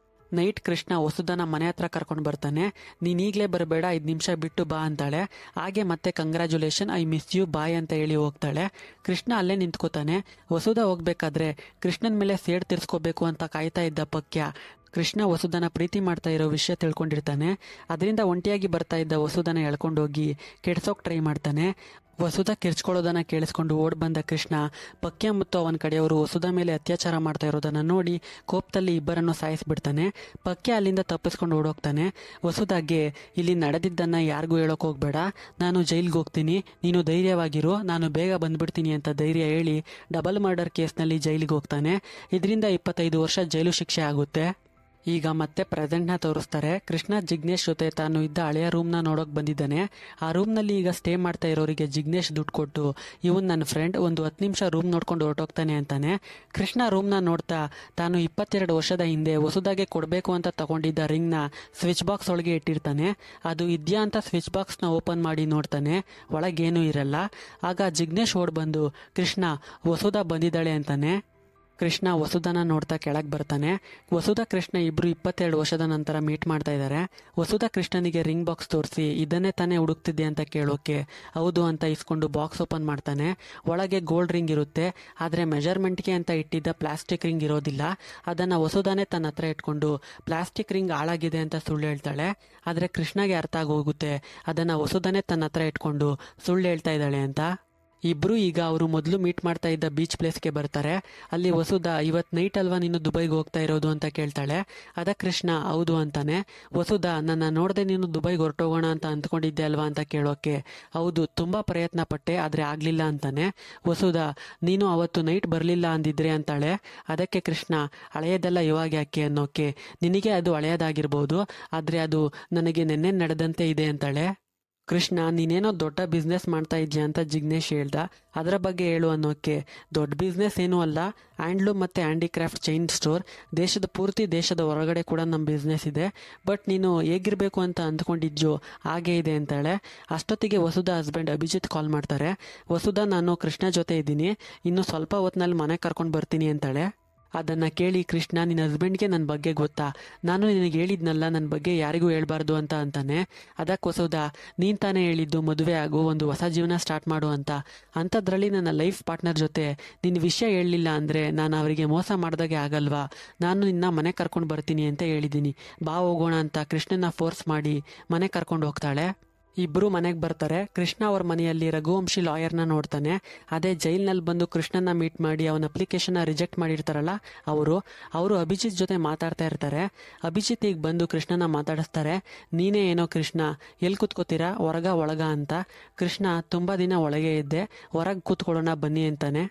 ನೈಟ್ ಕೃಷ್ಣ ವಸುಧನ ಮನೆ ಹತ್ರ ಕರ್ಕೊಂಡು ಬರ್ತಾನೆ. ನೀನ್ ಈಗ್ಲೇ ಬರಬೇಡ, 5 ನಿಮಿಷ ಬಿಟ್ಟು ಬಾ ಅಂತಾಳೆ. ಹಾಗೆ ಮತ್ತೆ ಕಂಗ್ರ್ಯಾಚುಲೇಷನ್, ಐ ಮಿಸ್ ಯು, ಬಾಯ್ ಅಂತ ಹೇಳಿ ಹೋಗ್ತಾಳೆ. ಕೃಷ್ಣ ಅಲ್ಲೇ ನಿಂತ್ಕೋತಾನೆ. ವಸುಧ ಹೋಗ್ಬೇಕಾದ್ರೆ ಕೃಷ್ಣನ್ ಮೇಲೆ ಸೇಡ್ ತೀರ್ಸ್ಕೋಬೇಕು ಅಂತ ಕಾಯ್ತಾ ಇದ್ದ ಪಕ್ಯ ಕೃಷ್ಣ ವಸುಧನ ಪ್ರೀತಿ ಮಾಡ್ತಾ ಇರೋ ವಿಷಯ ತಿಳ್ಕೊಂಡಿರ್ತಾನೆ. ಅದರಿಂದ ಒಂಟಿಯಾಗಿ ಬರ್ತಾ ಇದ್ದ ವಸುಧನ ಎಳ್ಕೊಂಡೋಗಿ ಕೆಡ್ಸೋಕ್ ಟ್ರೈ ಮಾಡ್ತಾನೆ. ವಸುಧ ಕಿರ್ಚ್ಕೊಳ್ಳೋದನ್ನ ಕೇಳಿಸ್ಕೊಂಡು ಓಡ್ ಬಂದ ಕೃಷ್ಣ ಪಕ್ಯ ಮತ್ತು ಅವನ ಕಡೆಯವರು ವಸುಧ ಮೇಲೆ ಅತ್ಯಾಚಾರ ಮಾಡ್ತಾ ಇರೋದನ್ನ ನೋಡಿ ಕೋಪದಲ್ಲಿ ಇಬ್ಬರನ್ನು ಸಾಯಿಸ್ಬಿಡ್ತಾನೆ. ಪಕ್ಯ ಅಲ್ಲಿಂದ ತಪ್ಪಿಸ್ಕೊಂಡು ಓಡೋಗ್ತಾನೆ. ವಸುಧಾಗೆ, ಇಲ್ಲಿ ನಡೆದಿದ್ದನ್ನ ಯಾರಿಗೂ ಹೇಳೋಕ್ ಹೋಗ್ಬೇಡ, ನಾನು ಜೈಲ್ಗೆ ಹೋಗ್ತೀನಿ, ನೀನು ಧೈರ್ಯವಾಗಿರು, ನಾನು ಬೇಗ ಬಂದ್ಬಿಡ್ತೀನಿ ಅಂತ ಧೈರ್ಯ ಹೇಳಿ ಡಬಲ್ ಮರ್ಡರ್ ಕೇಸ್ನಲ್ಲಿ ಜೈಲಿಗೆ ಹೋಗ್ತಾನೆ. ಇದರಿಂದ 25 ವರ್ಷ ಜೈಲು ಶಿಕ್ಷೆ ಆಗುತ್ತೆ. ಈಗ ಮತ್ತೆ ಪ್ರೆಸೆಂಟ್ನ ತೋರಿಸ್ತಾರೆ. ಕೃಷ್ಣ ಜಿಗ್ನೇಶ್ ಜೊತೆ ತಾನು ಇದ್ದ ಹಳೆಯ ರೂಮ್ನ ನೋಡೋಕ್ ಬಂದಿದ್ದಾನೆ. ಆ ರೂಮ್ನಲ್ಲಿ ಈಗ ಸ್ಟೇ ಮಾಡ್ತಾ ಇರೋರಿಗೆ ಜಿಗ್ನೇಶ್ ದುಡ್ಡು ಕೊಟ್ಟು, ಇವನ್ ನನ್ನ ಫ್ರೆಂಡ್, ಒಂದು 10 ನಿಮಿಷ ರೂಮ್ ನೋಡ್ಕೊಂಡು ಹೊರಟೋಗ್ತಾನೆ ಅಂತಾನೆ. ಕೃಷ್ಣ ರೂಮ್ನ ನೋಡ್ತಾ ತಾನು 22 ವರ್ಷದ ಹಿಂದೆ ವಸುಧಾಗೆ ಕೊಡಬೇಕು ಅಂತ ತಗೊಂಡಿದ್ದ ರಿಂಗ್ನ ಸ್ವಿಚ್ ಬಾಕ್ಸ್ ಒಳಗೆ ಇಟ್ಟಿರ್ತಾನೆ. ಅದು ಇದ್ಯಾ ಅಂತ ಸ್ವಿಚ್ ಬಾಕ್ಸ್ನ ಓಪನ್ ಮಾಡಿ ನೋಡ್ತಾನೆ, ಒಳಗೇನೂ ಇರಲ್ಲ. ಆಗ ಜಿಗ್ನೇಶ್ ಓಡ್ ಬಂದು, ಕೃಷ್ಣ ವಸುಧಾ ಬಂದಿದ್ದಾಳೆ ಅಂತಾನೆ. ಕೃಷ್ಣ ವಸುಧನ ನೋಡ್ತಾ ಕೆಳಗೆ ಬರ್ತಾನೆ. ವಸುಧ ಕೃಷ್ಣ ಇಬ್ರು 22 ವರ್ಷದ ನಂತರ ಮೀಟ್ ಮಾಡ್ತಾ ಇದ್ದಾರೆ. ವಸುಧ ಕೃಷ್ಣನಿಗೆ ರಿಂಗ್ ಬಾಕ್ಸ್ ತೋರಿಸಿ ಇದನ್ನೇ ತಾನೇ ಹುಡುಕ್ತಿದ್ದೆ ಅಂತ ಕೇಳೋಕೆ ಹೌದು ಅಂತ ಇಸ್ಕೊಂಡು ಬಾಕ್ಸ್ ಓಪನ್ ಮಾಡ್ತಾನೆ. ಒಳಗೆ ಗೋಲ್ಡ್ ರಿಂಗ್ ಇರುತ್ತೆ, ಆದರೆ ಮೆಜರ್ಮೆಂಟ್ಗೆ ಅಂತ ಇಟ್ಟಿದ್ದ ಪ್ಲಾಸ್ಟಿಕ್ ರಿಂಗ್ ಇರೋದಿಲ್ಲ. ಅದನ್ನು ವಸುಧಾನೇ ತನ್ನ ಹತ್ರ ಇಟ್ಕೊಂಡು ಪ್ಲಾಸ್ಟಿಕ್ ರಿಂಗ್ ಹಾಳಾಗಿದೆ ಅಂತ ಸುಳ್ಳು ಹೇಳ್ತಾಳೆ. ಆದರೆ ಕೃಷ್ಣಗೆ ಅರ್ಥ ಆಗೋಗುತ್ತೆ ಅದನ್ನು ವಸುಧಾನೇ ತನ್ನ ಹತ್ರ ಇಟ್ಕೊಂಡು ಸುಳ್ಳು ಹೇಳ್ತಾ ಇದ್ದಾಳೆ ಅಂತ. ಇಬ್ರು ಈಗ ಅವರು ಮೊದಲು ಮೀಟ್ ಮಾಡ್ತಾ ಇದ್ದ ಬೀಚ್ ಪ್ಲೇಸ್ಗೆ ಬರ್ತಾರೆ. ಅಲ್ಲಿ ವಸುಧ ಇವತ್ತು ನೈಟ್ ಅಲ್ವಾ ನೀನು ದುಬೈಗೆ ಹೋಗ್ತಾ ಇರೋದು ಅಂತ ಕೇಳ್ತಾಳೆ. ಅದಕ್ಕೆ ಕೃಷ್ಣ ಹೌದು ಅಂತಾನೆ. ವಸುಧ ನನ್ನ ನೋಡದೆ ನೀನು ದುಬೈಗೆ ಹೊರಟೋಗೋಣ ಅಂತ ಅಂದ್ಕೊಂಡಿದ್ದೆ ಅಲ್ವಾ ಅಂತ ಕೇಳೋಕೆ ಹೌದು ತುಂಬ ಪ್ರಯತ್ನ ಪಟ್ಟೆ ಆದರೆ ಆಗಲಿಲ್ಲ ಅಂತಾನೆ. ವಸುಧ ನೀನು ಅವತ್ತು ನೈಟ್ ಬರಲಿಲ್ಲ ಅಂದಿದ್ರೆ ಅಂತಾಳೆ. ಅದಕ್ಕೆ ಕೃಷ್ಣ ಹಳೆಯದೆಲ್ಲ ಇವಾಗ ಯಾಕೆ ಅನ್ನೋಕೆ ನಿನಗೆ ಅದು ಹಳೆಯದಾಗಿರ್ಬೋದು, ಆದರೆ ಅದು ನನಗೆ ನೆನ್ನೆ ನಡೆದಂತೆ ಇದೆ ಅಂತಾಳೆ. ಕೃಷ್ಣ ನೀನೇನೋ ದೊಡ್ಡ ಬಿಸ್ನೆಸ್ ಮಾಡ್ತಾ ಇದ್ಯಾ ಅಂತ ಜಿಗ್ನೇಶ್ ಹೇಳ್ದ. ಅದರ ಬಗ್ಗೆ ಹೇಳು ಅನ್ನೋಕ್ಕೆ ದೊಡ್ಡ ಬಿಸ್ನೆಸ್ ಏನೂ ಅಲ್ಲ, ಹ್ಯಾಂಡ್ಲೂಮ್ ಮತ್ತು ಹ್ಯಾಂಡಿಕ್ರಾಫ್ಟ್ ಚೈನ್ ಸ್ಟೋರ್. ದೇಶದ ಹೊರಗಡೆ ಕೂಡ ನಮ್ಮ ಬಿಸ್ನೆಸ್ ಇದೆ. ಬಟ್ ನೀನು ಹೇಗಿರಬೇಕು ಅಂತ ಅಂದ್ಕೊಂಡಿದ್ಯೋ ಹಾಗೇ ಇದೆ ಅಂತಾಳೆ. ಅಷ್ಟೊತ್ತಿಗೆ ವಸುಧ ಹಸ್ಬೆಂಡ್ ಅಭಿಜಿತ್ ಕಾಲ್ ಮಾಡ್ತಾರೆ. ವಸುಧ ನಾನು ಕೃಷ್ಣ ಜೊತೆ ಇದ್ದೀನಿ, ಇನ್ನು ಸ್ವಲ್ಪ ಹೊತ್ತಿನಲ್ಲಿ ಮನೆಗೆ ಕರ್ಕೊಂಡು ಬರ್ತೀನಿ ಅಂತಾಳೆ. ಅದನ್ನು ಕೇಳಿ ಕೃಷ್ಣ ನಿನ್ನ ಹಸ್ಬೆಂಡ್ಗೆ ನನ್ನ ಬಗ್ಗೆ ಗೊತ್ತಾ, ನಾನು ನಿನಗೆ ಹೇಳಿದ್ನಲ್ಲ ನನ್ನ ಬಗ್ಗೆ ಯಾರಿಗೂ ಹೇಳ್ಬಾರ್ದು ಅಂತ ಅಂತಾನೆ. ಅದಕ್ಕೆ ವಸುಧ ನೀನು ತಾನೇ ಹೇಳಿದ್ದು ಮದುವೆ ಆಗು, ಒಂದು ಹೊಸ ಜೀವನ ಸ್ಟಾರ್ಟ್ ಮಾಡು ಅಂತ. ಅಂಥದ್ರಲ್ಲಿ ನನ್ನ ಲೈಫ್ ಪಾರ್ಟ್ನರ್ ಜೊತೆ ನಿನ್ನ ವಿಷಯ ಹೇಳಲಿಲ್ಲ ಅಂದರೆ ನಾನು ಅವರಿಗೆ ಮೋಸ ಮಾಡಿದಾಗೆ ಆಗಲ್ವಾ, ನಾನು ನಿನ್ನ ಮನೆ ಕರ್ಕೊಂಡು ಬರ್ತೀನಿ ಅಂತ ಹೇಳಿದ್ದೀನಿ, ಬಾ ಹೋಗೋಣ ಅಂತ ಕೃಷ್ಣನ ಫೋರ್ಸ್ ಮಾಡಿ ಮನೆ ಕರ್ಕೊಂಡು ಹೋಗ್ತಾಳೆ. ಇಬ್ಬರು ಮನೆಗೆ ಬರ್ತಾರೆ. ಕೃಷ್ಣ ಅವ್ರ ಮನೆಯಲ್ಲಿ ರಘುವಂಶಿ ಲಾಯರ್ನ ನೋಡ್ತಾನೆ. ಅದೇ ಜೈಲ್ನಲ್ಲಿ ಬಂದು ಕೃಷ್ಣನ ಮೀಟ್ ಮಾಡಿ ಅವನ ಅಪ್ಲಿಕೇಶನ್ನ ರಿಜೆಕ್ಟ್ ಮಾಡಿರ್ತಾರಲ್ಲ ಅವರು ಅಭಿಜಿತ್ ಜೊತೆ ಮಾತಾಡ್ತಾ ಇರ್ತಾರೆ. ಅಭಿಜಿತ್ ಈಗ ಬಂದು ಕೃಷ್ಣನ ಮಾತಾಡಿಸ್ತಾರೆ. ನೀನೇ ಏನೋ ಕೃಷ್ಣ ಎಲ್ಲಿ ಕೂತ್ಕೋತೀರಾ, ಒಳಗ ಅಂತ. ಕೃಷ್ಣ ತುಂಬ ದಿನ ಒಳಗೆ ಇದ್ದೆ, ಹೊರಗೆ ಕೂತ್ಕೊಳ್ಳೋಣ ಬನ್ನಿ ಅಂತಾನೆ.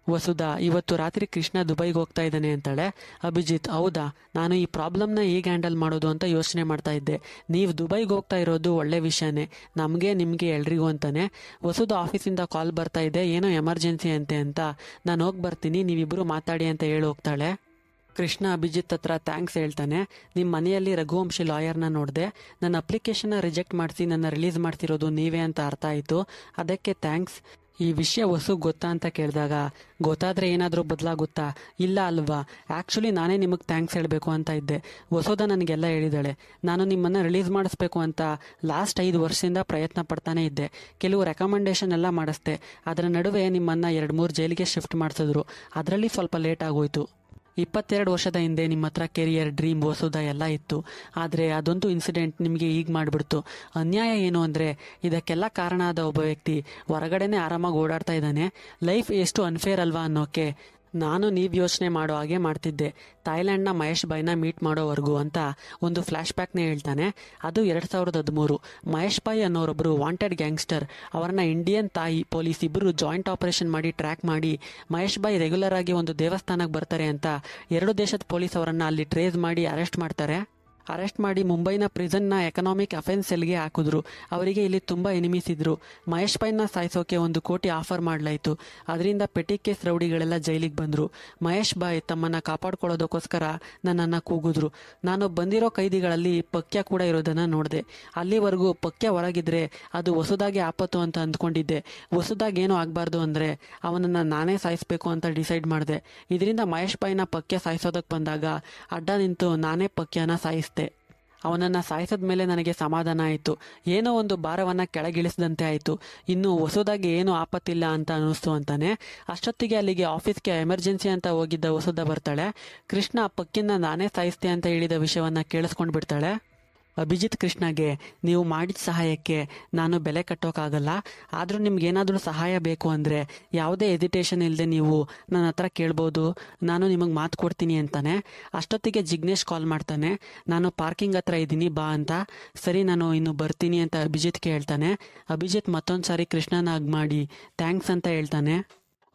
ವಸುಧ ಇವತ್ತು ರಾತ್ರಿ ಕೃಷ್ಣ ದುಬೈಗೆ ಹೋಗ್ತಾ ಇದ್ದಾನೆ ಅಂತಾಳೆ. ಅಭಿಜಿತ್ ಹೌದಾ, ನಾನು ಈ ಪ್ರಾಬ್ಲಮ್ನ ಹೇಗೆ ಹ್ಯಾಂಡಲ್ ಮಾಡೋದು ಅಂತ ಯೋಚನೆ ಮಾಡ್ತಾ ಇದ್ದೆ. ನೀವು ದುಬೈಗೆ ಹೋಗ್ತಾ ಇರೋದು ಒಳ್ಳೆ ವಿಷಯನೇ, ನಮಗೆ ನಿಮಗೆ ಎಲ್ರಿಗೂ ಅಂತಾನೆ. ವಸುಧ ಆಫೀಸಿಂದ ಕಾಲ್ ಬರ್ತಾ ಇದೆ, ಏನೋ ಎಮರ್ಜೆನ್ಸಿ ಅಂತೆ ಅಂತ ನಾನು ಹೋಗಿ ಬರ್ತೀನಿ, ನೀವಿಬ್ಬರು ಮಾತಾಡಿ ಅಂತ ಹೇಳಿ ಹೋಗ್ತಾಳೆ. ಕೃಷ್ಣ ಅಭಿಜಿತ್ ಹತ್ರ ಥ್ಯಾಂಕ್ಸ್ ಹೇಳ್ತಾನೆ. ನಿಮ್ಮ ಮನೆಯಲ್ಲಿ ರಘುವಂಶಿ ಲಾಯರ್ನ ನೋಡಿದೆ, ನನ್ನ ಅಪ್ಲಿಕೇಶನ್ನ ರಿಜೆಕ್ಟ್ ಮಾಡಿಸಿ ನನ್ನ ರಿಲೀಸ್ ಮಾಡ್ತಿರೋದು ನೀವೇ ಅಂತ ಅರ್ಥ ಆಯಿತು, ಅದಕ್ಕೆ ಥ್ಯಾಂಕ್ಸ್. ಈ ವಿಷಯ ವಸು ಗೊತ್ತಾ ಅಂತ ಕೇಳಿದಾಗ ಗೊತ್ತಾದರೆ ಏನಾದರೂ ಬದಲಾಗುತ್ತಾ, ಇಲ್ಲ ಅಲ್ವಾ, ಆ್ಯಕ್ಚುಲಿ ನಾನೇ ನಿಮಗೆ ಥ್ಯಾಂಕ್ಸ್ ಹೇಳಬೇಕು ಅಂತ ಇದ್ದೆ. ವಸುಧ ನನಗೆಲ್ಲ ಹೇಳಿದಾಳೆ. ನಾನು ನಿಮ್ಮನ್ನು ರಿಲೀಸ್ ಮಾಡಿಸ್ಬೇಕು ಅಂತ ಲಾಸ್ಟ್ 5 ವರ್ಷದಿಂದ ಪ್ರಯತ್ನ ಪಡ್ತಾನೆ ಇದ್ದೆ. ಕೆಲವು ರೆಕಮೆಂಡೇಶನ್ ಎಲ್ಲ ಮಾಡಿಸ್ದೆ, ಅದರ ನಡುವೆ ನಿಮ್ಮನ್ನು 2-3 ಜೈಲಿಗೆ ಶಿಫ್ಟ್ ಮಾಡಿಸಿದ್ರು, ಅದರಲ್ಲಿ ಸ್ವಲ್ಪ ಲೇಟ್ ಆಗೋಯ್ತು. 22 ವರ್ಷದ ಹಿಂದೆ ನಿಮ್ಮ ಹತ್ರ ಕೆರಿಯರ್, ಡ್ರೀಮ್, ವಸುಧ ಎಲ್ಲ ಇತ್ತು. ಆದರೆ ಅದೊಂದು ಇನ್ಸಿಡೆಂಟ್ ನಿಮಗೆ ಈಗ ಮಾಡಿಬಿಡ್ತು. ಅನ್ಯಾಯ ಏನು ಅಂದರೆ ಇದಕ್ಕೆಲ್ಲ ಕಾರಣ ಆದ ಒಬ್ಬ ವ್ಯಕ್ತಿ ಹೊರಗಡೆನೇ ಆರಾಮಾಗಿ ಓಡಾಡ್ತಾ ಇದ್ದಾನೆ. ಲೈಫ್ ಎಷ್ಟು ಅನ್ಫೇರ್ ಅಲ್ವಾ ಅನ್ನೋಕೆ ನಾನು ನೀವು ಯೋಚನೆ ಮಾಡೋ ಹಾಗೆ ಮಾಡ್ತಿದ್ದೆ, ಥಾಯ್ಲ್ಯಾಂಡ್ನ ಮಹೇಶ್ ಬಾಯ್ನ ಮೀಟ್ ಮಾಡೋವರೆಗೂ ಅಂತ ಒಂದು ಫ್ಲ್ಯಾಶ್ ಬ್ಯಾಕ್ನೇ ಹೇಳ್ತಾನೆ. ಅದು 2013. ಮಹೇಶ್ ಬಾಯ್ ಅನ್ನೋರೊಬ್ಬರು ವಾಂಟೆಡ್ ಗ್ಯಾಂಗ್ಸ್ಟರ್. ಅವರನ್ನ ಇಂಡಿಯನ್ ತಾಯಿ ಪೊಲೀಸ್ ಇಬ್ಬರು ಜಾಯಿಂಟ್ ಆಪರೇಷನ್ ಮಾಡಿ ಟ್ರ್ಯಾಕ್ ಮಾಡಿ ಮಹೇಶ್ ಬಾಯ್ ರೆಗ್ಯುಲರ್ ಆಗಿ ಒಂದು ದೇವಸ್ಥಾನಕ್ಕೆ ಬರ್ತಾರೆ ಅಂತ 2 ದೇಶದ ಪೊಲೀಸ್ ಅವರನ್ನು ಅಲ್ಲಿ ಟ್ರೇಸ್ ಮಾಡಿ ಅರೆಸ್ಟ್ ಮಾಡಿ ಮುಂಬೈನ ಪ್ರಿಸನ್ನ ಎಕನಾಮಿಕ್ ಅಫೆನ್ಸ್ ಸೆಲ್ಗೆ ಹಾಕಿದ್ರು. ಅವರಿಗೆ ಇಲ್ಲಿ ತುಂಬ ಎನಿಮೀಸ್ ಇದ್ರು. ಮಹೇಶ್ ಬಾಯ್ನ ಸಾಯಿಸೋಕೆ 1 ಕೋಟಿ ಆಫರ್ ಮಾಡಲಾಯಿತು. ಅದರಿಂದ ಪೆಟಿ ಕೇಸ್ ರೌಡಿಗಳೆಲ್ಲ ಜೈಲಿಗೆ ಬಂದರು. ಮಹೇಶ್ ಬಾಯ್ ತಮ್ಮನ್ನು ಕಾಪಾಡ್ಕೊಳ್ಳೋದಕ್ಕೋಸ್ಕರ ನನ್ನನ್ನು ಕೂಗಿದ್ರು. ನಾನು ಬಂದಿರೋ ಕೈದಿಗಳಲ್ಲಿ ಪಕ್ಯ ಕೂಡ ಇರೋದನ್ನು ನೋಡಿದೆ. ಅಲ್ಲಿವರೆಗೂ ಪಕ್ಯ ಹೊರಗಿದ್ರೆ ಅದು ವಸುಧಾಗೆ ಆಪತ್ತು ಅಂತ ಅಂದ್ಕೊಂಡಿದ್ದೆ. ವಸುಧಾಗೇನು ಆಗಬಾರ್ದು ಅಂದರೆ ಅವನನ್ನು ನಾನೇ ಸಾಯಿಸಬೇಕು ಅಂತ ಡಿಸೈಡ್ ಮಾಡಿದೆ. ಇದರಿಂದ ಮಹೇಶ್ ಬಾಯ್ನ ಪಕ್ಯ ಸಾಯಿಸೋದಕ್ಕೆ ಬಂದಾಗ ಅಡ್ಡ ನಿಂತು ನಾನೇ ಪಕ್ಯನ ಸಾಯಿಸಿದೆ. ಅವನನ್ನು ಸಾಯಿಸಿದ ಮೇಲೆ ನನಗೆ ಸಮಾಧಾನ ಆಯಿತು, ಏನೋ ಒಂದು ಭಾರವನ್ನು ಕೆಳಗಿಳಿಸಿದಂತೆ ಆಯಿತು. ಇನ್ನು ವಸುಧಾಗೆ ಏನೂ ಆಪತ್ತಿಲ್ಲ ಅಂತ ಅನ್ನಿಸ್ತು ಅಂತಾನೆ. ಅಷ್ಟೊತ್ತಿಗೆ ಅಲ್ಲಿಗೆ ಆಫೀಸ್ಗೆ ಎಮರ್ಜೆನ್ಸಿ ಅಂತ ಹೋಗಿದ್ದ ವಸುಧ ಬರ್ತಾಳೆ. ಕೃಷ್ಣ ಪಕ್ಕಿನ ನಾನೇ ಸಾಯಿಸ್ತೆ ಅಂತ ಹೇಳಿದ ವಿಷಯವನ್ನು ಕೇಳಿಸ್ಕೊಂಡು ಬಿಡ್ತಾಳೆ. ಅಭಿಜಿತ್ ಕೃಷ್ಣಗೆ ನೀವು ಮಾಡಿದ ಸಹಾಯಕ್ಕೆ ನಾನು ಬೆಲೆ ಕಟ್ಟೋಕ್ಕಾಗಲ್ಲ, ಆದರೂ ನಿಮ್ಗೇನಾದರೂ ಸಹಾಯ ಬೇಕು ಅಂದರೆ ಯಾವುದೇ ಎಜಿಟೇಷನ್ ಇಲ್ಲದೆ ನೀವು ನನ್ನ ಹತ್ರ ಕೇಳ್ಬೋದು, ನಾನು ನಿಮಗೆ ಮಾತು ಕೊಡ್ತೀನಿ ಅಂತಾನೆ. ಅಷ್ಟೊತ್ತಿಗೆ ಜಿಗ್ನೇಶ್ ಕಾಲ್ ಮಾಡ್ತಾನೆ, ನಾನು ಪಾರ್ಕಿಂಗ್ ಹತ್ರ ಇದ್ದೀನಿ ಬಾ ಅಂತ. ಸರಿ ನಾನು ಇನ್ನು ಬರ್ತೀನಿ ಅಂತ ಅಭಿಜಿತ್ಗೆ ಹೇಳ್ತಾನೆ. ಅಭಿಜಿತ್ ಮತ್ತೊಂದು ಸಾರಿ ಕೃಷ್ಣನ ಹಗ್ ಮಾಡಿ ಥ್ಯಾಂಕ್ಸ್ ಅಂತ ಹೇಳ್ತಾನೆ.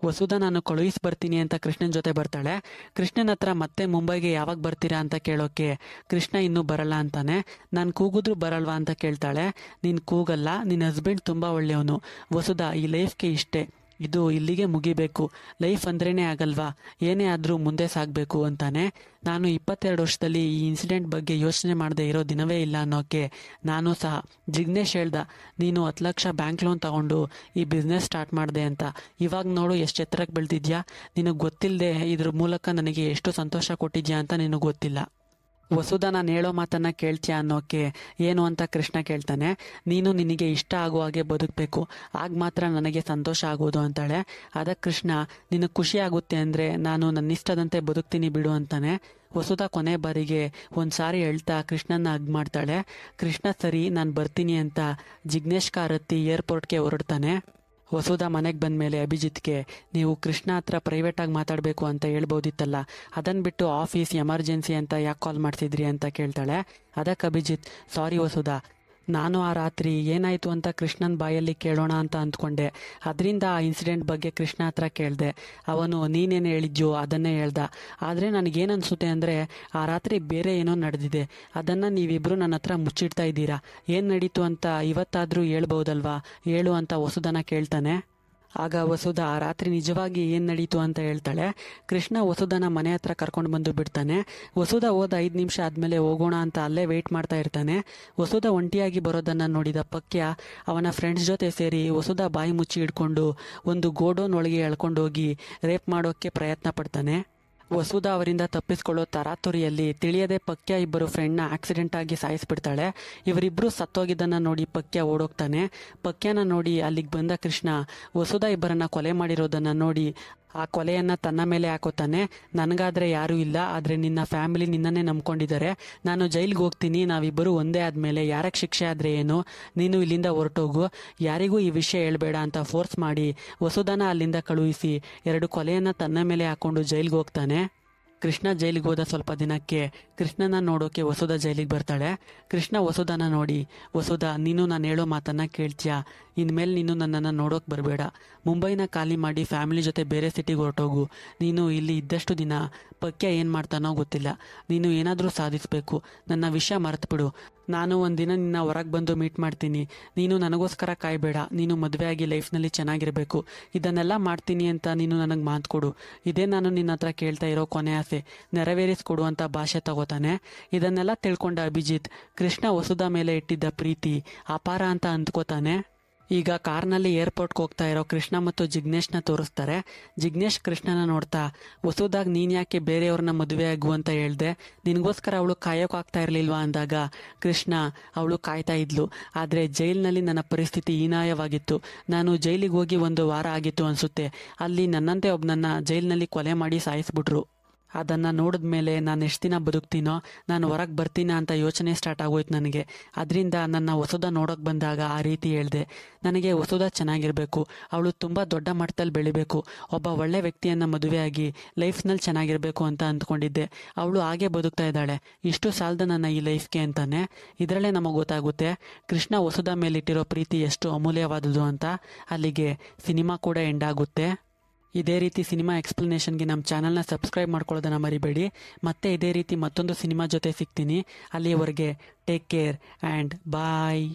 ವಸುಧ ನಾನು ಕಳುಹಿಸಿ ಬರ್ತೀನಿ ಅಂತ ಕೃಷ್ಣನ ಜೊತೆ ಬರ್ತಾಳೆ. ಕೃಷ್ಣನ ಹತ್ರ ಮತ್ತೆ ಮುಂಬೈಗೆ ಯಾವಾಗ ಬರ್ತೀರಾ ಅಂತ ಕೇಳೋಕೆ ಕೃಷ್ಣ ಇನ್ನೂ ಬರಲ್ಲ ಅಂತಾನೆ. ನಾನು ಕೂಗಿದ್ರು ಬರಲ್ವಾ ಅಂತ ಕೇಳ್ತಾಳೆ. ನೀನು ಕೂಗಲ್ಲ, ನಿನ್ನ ಹಸ್ಬೆಂಡ್ ತುಂಬ ಒಳ್ಳೆಯವನು ವಸುಧ, ಈ ಲೈಫ್ಗೆ ಇಷ್ಟೇ, ಇದು ಇಲ್ಲಿಗೆ ಮುಗಿಬೇಕು, ಲೈಫ್ ಅಂದ್ರೇನೆ ಆಗಲ್ವಾ, ಏನೇ ಆದರೂ ಮುಂದೆ ಸಾಗಬೇಕು ಅಂತಾನೆ. ನಾನು 22 ವರ್ಷದಲ್ಲಿ ಈ ಇನ್ಸಿಡೆಂಟ್ ಬಗ್ಗೆ ಯೋಚನೆ ಮಾಡದೆ ಇರೋ ದಿನವೇ ಇಲ್ಲ ಅನ್ನೋಕ್ಕೆ ನಾನು ಸಹ. ಜಿಗ್ನೇಶ್ ಹೇಳ್ದ, ನೀನು 10 ಲಕ್ಷ ಬ್ಯಾಂಕ್ ಲೋನ್ ತಗೊಂಡು ಈ ಬಿಸ್ನೆಸ್ ಸ್ಟಾರ್ಟ್ ಮಾಡಿದೆ ಅಂತ. ಇವಾಗ ನೋಡು ಎಷ್ಟು ಎತ್ತರಕ್ಕೆ ಬೆಳೆದಿದ್ಯಾ. ನಿನಗೆ ಗೊತ್ತಿಲ್ಲದೆ ಇದ್ರ ಮೂಲಕ ನನಗೆ ಎಷ್ಟು ಸಂತೋಷ ಕೊಟ್ಟಿದ್ಯಾ ಅಂತ ನಿನಗೆ ಗೊತ್ತಿಲ್ಲ. ವಸುಧಾ ನಾನು ಹೇಳೋ ಮಾತನ್ನ ಕೇಳ್ತೀಯಾ ಅನ್ನೋಕ್ಕೆ ಏನು ಅಂತ ಕೃಷ್ಣ ಕೇಳ್ತಾನೆ. ನೀನು ನಿನಗೆ ಇಷ್ಟ ಆಗೋ ಹಾಗೆ ಬದುಕಬೇಕು, ಆಗ ಮಾತ್ರ ನನಗೆ ಸಂತೋಷ ಆಗೋದು ಅಂತಾಳೆ. ಅದಕ್ಕೆ ಕೃಷ್ಣ, ನಿನಗೆ ಖುಷಿ ಆಗುತ್ತೆ ಅಂದರೆ ನಾನು ನನ್ನಿಷ್ಟದಂತೆ ಬದುಕ್ತೀನಿ ಬಿಡು ಅಂತಾನೆ. ವಸುಧಾ ಕೊನೆ ಬಾರಿಗೆ ಒಂದು ಸಾರಿ ಹೇಳ್ತಾ ಕೃಷ್ಣನ ಹಗ್ ಮಾಡ್ತಾಳೆ. ಕೃಷ್ಣ ಸರಿ ನಾನು ಬರ್ತೀನಿ ಅಂತ ಜಿಗ್ನೇಶ್ ಕಾರ್ ಹತ್ತಿ ಏರ್ಪೋರ್ಟ್ಗೆ ಹೊರಡ್ತಾನೆ. ವಸುಧಾ ಮನೆಗೆ ಬಂದಮೇಲೆ ಅಭಿಜಿತ್ಗೆ, ನೀವು ಕೃಷ್ಣ ಹತ್ರ ಪ್ರೈವೇಟಾಗಿ ಮಾತಾಡಬೇಕು ಅಂತ ಹೇಳ್ಬೋದಿತ್ತಲ್ಲ, ಅದನ್ನು ಬಿಟ್ಟು ಆಫೀಸ್ ಎಮರ್ಜೆನ್ಸಿ ಅಂತ ಯಾಕೆ ಕಾಲ್ ಮಾಡ್ತಿದ್ರಿ ಅಂತ ಕೇಳ್ತಾಳೆ. ಅದಕ್ಕೆ ಅಭಿಜಿತ್, ಸಾರಿ ವಸುಧಾ, ನಾನು ಆ ರಾತ್ರಿ ಏನಾಯಿತು ಅಂತ ಕೃಷ್ಣನ ಬಾಯಲ್ಲಿ ಕೇಳೋಣ ಅಂತ ಅಂದ್ಕೊಂಡೆ. ಅದರಿಂದ ಆ ಇನ್ಸಿಡೆಂಟ್ ಬಗ್ಗೆ ಕೃಷ್ಣ ಹತ್ರ ಕೇಳಿದೆ. ಅವನು ನೀನೇನು ಹೇಳಿದ್ಯೋ ಅದನ್ನೇ ಹೇಳ್ದ. ಆದರೆ ನನಗೇನು ಅನಿಸುತ್ತೆ ಅಂದರೆ ಆ ರಾತ್ರಿ ಬೇರೆ ಏನೋ ನಡೆದಿದೆ. ಅದನ್ನು ನೀವಿಬ್ಬರು ನನ್ನ ಹತ್ರ ಮುಚ್ಚಿಡ್ತಾ ಇದ್ದೀರಾ. ಏನು ನಡೀತು ಅಂತ ಇವತ್ತಾದರೂ ಹೇಳ್ಬೋದಲ್ವಾ, ಹೇಳು ಅಂತ ವಸುಧನ ಕೇಳ್ತಾನೆ. ಆಗ ವಸುಧಾ ಆ ರಾತ್ರಿ ನಿಜವಾಗಿ ಏನು ನಡೀತು ಅಂತ ಹೇಳ್ತಾಳೆ. ಕೃಷ್ಣ ವಸುಧನ ಮನೆ ಹತ್ರ ಕರ್ಕೊಂಡು ಬಂದು ಬಿಡ್ತಾನೆ. ವಸುಧಾ ಹೋದ 5 ನಿಮಿಷ ಆದಮೇಲೆ ಹೋಗೋಣ ಅಂತ ಅಲ್ಲೇ ವೆಯ್ಟ್ ಮಾಡ್ತಾ ಇರ್ತಾನೆ. ವಸುಧಾ ಒಂಟಿಯಾಗಿ ಬರೋದನ್ನು ನೋಡಿದ ಪಕ್ಯ ಅವನ ಫ್ರೆಂಡ್ಸ್ ಜೊತೆ ಸೇರಿ ವಸುಧಾ ಬಾಯಿ ಮುಚ್ಚಿ ಹಿಡ್ಕೊಂಡು ಒಂದು ಗೋಡೌನ್ ಒಳಗೆ ಎಳ್ಕೊಂಡೋಗಿ ರೇಪ್ ಮಾಡೋಕ್ಕೆ ಪ್ರಯತ್ನ ಪಡ್ತಾನೆ. ವಸುಧಾ ಅವರಿಂದ ತಪ್ಪಿಸ್ಕೊಳ್ಳೋ ತರಾತುರಿಯಲ್ಲಿ ತಿಳಿಯದೆ ಪಕ್ಯ ಇಬ್ಬರು ಫ್ರೆಂಡ್ನ ಆಕ್ಸಿಡೆಂಟ್ ಆಗಿ ಸಾಯಿಸ್ಬಿಡ್ತಾಳೆ. ಇವರಿಬ್ಬರು ಸತ್ತೋಗಿದ್ದನ್ನು ನೋಡಿ ಪಕ್ಯ ಓಡೋಗ್ತಾನೆ. ಪಕ್ಯನ ನೋಡಿ ಅಲ್ಲಿಗೆ ಬಂದ ಕೃಷ್ಣ ವಸುಧಾ ಇಬ್ಬರನ್ನ ಕೊಲೆ ಮಾಡಿರೋದನ್ನು ನೋಡಿ ಆ ಕೊಲೆಯನ್ನು ತನ್ನ ಮೇಲೆ ಹಾಕೋತಾನೆ. ನನಗಾದರೆ ಯಾರೂ ಇಲ್ಲ, ಆದರೆ ನಿನ್ನ ಫ್ಯಾಮಿಲಿ ನಿನ್ನನ್ನೇ ನಂಬ್ಕೊಂಡಿದ್ದಾರೆ. ನಾನು ಜೈಲಿಗೆ ಹೋಗ್ತೀನಿ, ನಾವಿಬ್ಬರು ಒಂದೇ ಆದಮೇಲೆ ಯಾರಕ್ಕೆ ಶಿಕ್ಷೆ ಆದರೆ ಏನು, ನೀನು ಇಲ್ಲಿಂದ ಹೊರಟೋಗು, ಯಾರಿಗೂ ಈ ವಿಷಯ ಹೇಳ್ಬೇಡ ಅಂತ ಫೋರ್ಸ್ ಮಾಡಿ ವಸುಧಾನ ಅಲ್ಲಿಂದ ಕಳುಹಿಸಿ 2 ಕೊಲೆಯನ್ನು ತನ್ನ ಮೇಲೆ ಹಾಕೊಂಡು ಜೈಲಿಗೆ ಹೋಗ್ತಾನೆ. ಕೃಷ್ಣ ಜೈಲಿಗೆ ಹೋದ ಸ್ವಲ್ಪ ದಿನಕ್ಕೆ ಕೃಷ್ಣನ ನೋಡೋಕೆ ವಸುಧಾ ಜೈಲಿಗೆ ಬರ್ತಾಳೆ. ಕೃಷ್ಣ ವಸುಧಾನ ನೋಡಿ, ವಸುಧಾ ನೀನು ನಾನು ಹೇಳೋ ಮಾತನ್ನ ಕೇಳ್ತೀಯಾ, ಇನ್ಮೇಲೆ ನೀನು ನನ್ನನ್ನು ನೋಡೋಕೆ ಬರಬೇಡ, ಮುಂಬೈನ ಖಾಲಿ ಮಾಡಿ ಫ್ಯಾಮಿಲಿ ಜೊತೆ ಬೇರೆ ಸಿಟಿಗೆ ಹೊರಟೋಗು. ನೀನು ಇಲ್ಲಿ ಇದ್ದಷ್ಟು ದಿನ ಪಕ್ಯ ಏನು ಮಾಡ್ತಾನೋ ಗೊತ್ತಿಲ್ಲ, ನೀನು ಏನಾದರೂ ಸಾಧಿಸಬೇಕು, ನನ್ನ ವಿಷಯ ಮರೆತುಬಿಡು. ನಾನು ಒಂದಿನ ನಿನ್ನ ಹೊರಗೆ ಬಂದು ಮೀಟ್ ಮಾಡ್ತೀನಿ, ನೀನು ನನಗೋಸ್ಕರ ಕಾಯಬೇಡ, ನೀನು ಮದುವೆ ಆಗಿ ಲೈಫ್ನಲ್ಲಿ ಚೆನ್ನಾಗಿರಬೇಕು, ಇದನ್ನೆಲ್ಲ ಮಾಡ್ತೀನಿ ಅಂತ ನೀನು ನನಗೆ ಮಾತು ಕೊಡು. ಇದೇ ನಾನು ನಿನ್ನ ಹತ್ರ ಕೇಳ್ತಾ ಇರೋ ಕೊನೆ ಆಸೆ, ನೆರವೇರಿಸ್ಕೊಡು ಅಂತ ಭಾಷೆ ತಗೋತಾನೆ. ಇದನ್ನೆಲ್ಲ ತಿಳ್ಕೊಂಡ ಅಭಿಜಿತ್ ಕೃಷ್ಣ ವಸುಧಾ ಮೇಲೆ ಇಟ್ಟಿದ್ದ ಪ್ರೀತಿ ಅಪಾರ ಅಂತ ಅಂದ್ಕೋತಾನೆ. ಈಗ ಕಾರ್ನಲ್ಲಿ ಏರ್ಪೋರ್ಟ್ಗೆ ಹೋಗ್ತಾ ಇರೋ ಕೃಷ್ಣ ಮತ್ತು ಜಿಗ್ನೇಶ್ನ ತೋರಿಸ್ತಾರೆ. ಜಿಗ್ನೇಶ್ ಕೃಷ್ಣನ ನೋಡ್ತಾ, ವಸುಧಾಗ್ ನೀನು ಯಾಕೆ ಬೇರೆಯವ್ರನ್ನ ಮದುವೆ ಆಗು ಅಂತ ಹೇಳ್ದೆ, ನಿನಗೋಸ್ಕರ ಅವಳು ಕಾಯೋಕ್ಕಾಗ್ತಾ ಇರಲಿಲ್ವಾ ಅಂದಾಗ ಕೃಷ್ಣ, ಅವಳು ಕಾಯ್ತಾ ಇದ್ಲು, ಆದರೆ ಜೈಲಿನಲ್ಲಿ ನನ್ನ ಪರಿಸ್ಥಿತಿ ಹೀನಾಯವಾಗಿತ್ತು. ನಾನು ಜೈಲಿಗೆ ಹೋಗಿ 1 ವಾರ ಆಗಿತ್ತು ಅನಿಸುತ್ತೆ. ಅಲ್ಲಿ ನನ್ನಂತೆ ಒಬ್ಬನನ್ನ ಜೈಲಿನಲ್ಲಿ ಕೊಲೆ ಮಾಡಿ ಸಾಯಿಸ್ಬಿಟ್ರು. ಅದನ್ನು ನೋಡಿದ ಮೇಲೆ ನಾನು ಎಷ್ಟು ದಿನ ಬದುಕ್ತೀನೋ, ನಾನು ಹೊರಗೆ ಬರ್ತೀನ ಅಂತ ಯೋಚನೆ ಸ್ಟಾರ್ಟ್ ಆಗೋಯ್ತು ನನಗೆ. ಅದರಿಂದ ನನ್ನ ವಸುಧಾ ನೋಡೋಕೆ ಬಂದಾಗ ಆ ರೀತಿ ಹೇಳಿದೆ. ನನಗೆ ವಸುಧಾ ಚೆನ್ನಾಗಿರಬೇಕು, ಅವಳು ತುಂಬ ದೊಡ್ಡ ಮಟ್ಟದಲ್ಲಿ ಬೆಳಿಬೇಕು, ಒಬ್ಬ ಒಳ್ಳೆ ವ್ಯಕ್ತಿಯನ್ನು ಮದುವೆಯಾಗಿ ಲೈಫ್ನಲ್ಲಿ ಚೆನ್ನಾಗಿರಬೇಕು ಅಂತ ಅಂದ್ಕೊಂಡಿದ್ದೆ. ಅವಳು ಹಾಗೆ ಬದುಕ್ತಾ ಇದ್ದಾಳೆ, ಇಷ್ಟು ಸಾಲದ ನನ್ನ ಈ ಲೈಫ್ಗೆ ಅಂತಾನೆ. ಇದರಲ್ಲೇ ನಮಗೆ ಗೊತ್ತಾಗುತ್ತೆ ಕೃಷ್ಣ ವಸುಧಾ ಮೇಲಿಟ್ಟಿರೋ ಪ್ರೀತಿ ಎಷ್ಟು ಅಮೂಲ್ಯವಾದುದು ಅಂತ. ಅಲ್ಲಿಗೆ ಸಿನಿಮಾ ಕೂಡ ಎಂಡ್ ಆಗುತ್ತೆ. ಇದೇ ರೀತಿ ಸಿನಿಮಾ ಎಕ್ಸ್ಪ್ಲನೇಷನ್ಗೆ ನಮ್ಮ ಚಾನಲ್ನ ಸಬ್ಸ್ಕ್ರೈಬ್ ಮಾಡ್ಕೊಳ್ಳೋದನ್ನು ಮರಿಬೇಡಿ. ಮತ್ತೆ ಇದೇ ರೀತಿ ಮತ್ತೊಂದು ಸಿನಿಮಾ ಜೊತೆ ಸಿಗ್ತೀನಿ. ಅಲ್ಲಿಯವರೆಗೆ ಟೇಕ್ ಕೇರ್ ಆ್ಯಂಡ್ ಬಾಯ್.